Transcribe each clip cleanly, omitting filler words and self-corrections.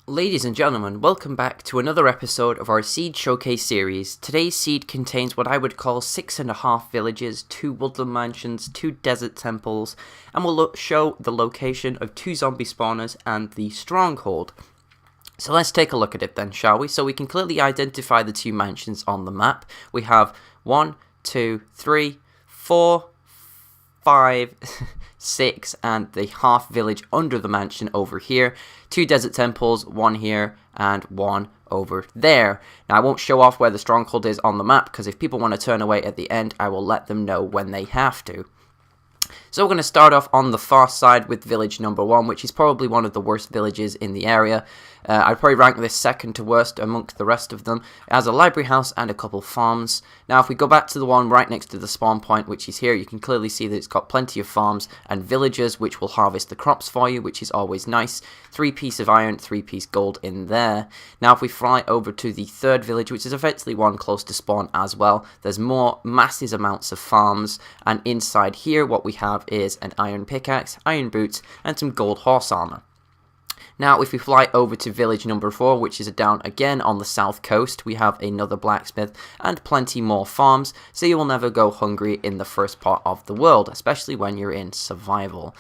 Ladies and gentlemen, welcome back to another episode of our Seed Showcase series. Today's seed contains what I would call 6.5 villages, 2 woodland mansions, 2 desert temples, and will show the location of 2 zombie spawners and the stronghold. So let's take a look at it then, shall we? So we can clearly identify the 2 mansions on the map. We have 1, 2, 3, 4, 5, 6, and the half village under the mansion over here. 2 desert temples, 1 here and 1 over there. Now I won't show off where the stronghold is on the map because if people want to turn away at the end, I will let them know when they have to. So we're going to start off on the far side with village number 1, which is probably one of the worst villages in the area. I'd probably rank this second to worst amongst the rest of them. It has a library house and a couple farms. Now if we go back to the one right next to the spawn point, which is here, you can clearly see that it's got plenty of farms and villagers which will harvest the crops for you, which is always nice. 3 pieces of iron, 3 pieces gold in there. Now if we fly over to the third village, which is effectively one close to spawn as well, there's more massive amounts of farms, and inside here what we have is an iron pickaxe, iron boots, and some gold horse armor. Now if we fly over to village number 4, which is down again on the south coast, we have another blacksmith and plenty more farms, so you will never go hungry in the first part of the world, especially when you're in survival.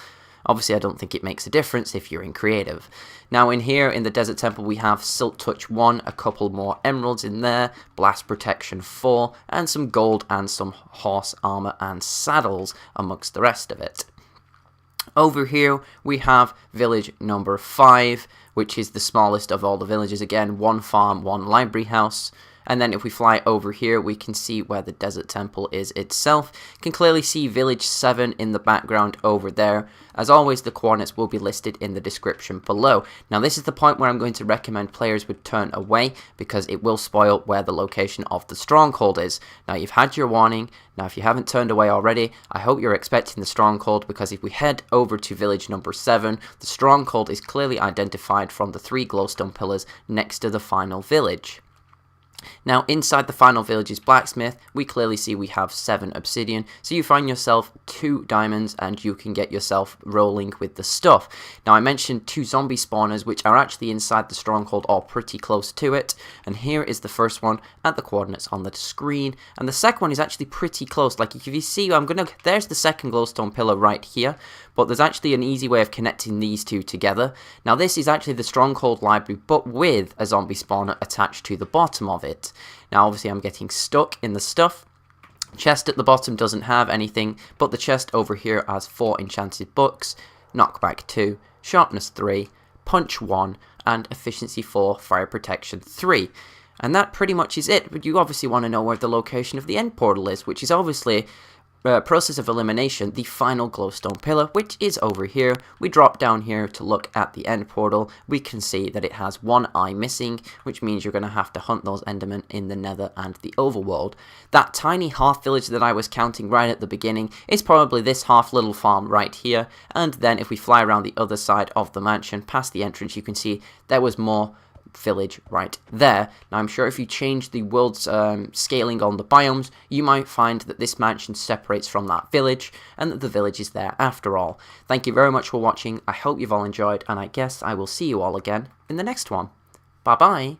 Obviously I don't think it makes a difference if you're in creative. Now in here in the desert temple we have Silk Touch 1, a couple more emeralds in there, blast protection 4, and some gold and some horse armor and saddles amongst the rest of it. Over here we have village number 5, which is the smallest of all the villages. Again, 1 farm, 1 library house. And then if we fly over here, we can see where the desert temple is itself. You can clearly see village 7 in the background over there. As always, the coordinates will be listed in the description below. Now this is the point where I'm going to recommend players would turn away because it will spoil where the location of the stronghold is. Now you've had your warning. Now if you haven't turned away already, I hope you're expecting the stronghold, because if we head over to village number 7, the stronghold is clearly identified from the 3 glowstone pillars next to the final village. Now inside the final village's blacksmith, we clearly see we have 7 obsidian, so you find yourself 2 diamonds and you can get yourself rolling with the stuff. Now I mentioned 2 zombie spawners which are actually inside the stronghold or pretty close to it, and here is the first one at the coordinates on the screen, and the second one is actually pretty close. Like if you see, there's the second glowstone pillar right here, but there's actually an easy way of connecting these 2 together. Now this is actually the stronghold library but with a zombie spawner attached to the bottom of it. Now obviously I'm getting stuck in the stuff. Chest at the bottom doesn't have anything, but the chest over here has 4 enchanted books, knockback 2, sharpness 3, punch 1, and efficiency 4, fire protection 3. And that pretty much is it, but you obviously want to know where the location of the end portal is, which is obviously process of elimination, the final glowstone pillar, which is over here. We drop down here to look at the end portal. We can see that it has 1 eye missing, which means you're going to have to hunt those endermen in the nether and the overworld. That tiny half village that I was counting right at the beginning is probably this half little farm right here, and then if we fly around the other side of the mansion past the entrance, you can see there was more village right there. Now I'm sure if you change the world's scaling on the biomes, you might find that this mansion separates from that village and that the village is there after all. Thank you very much for watching. I hope you've all enjoyed, and I guess I will see you all again in the next one. Bye bye.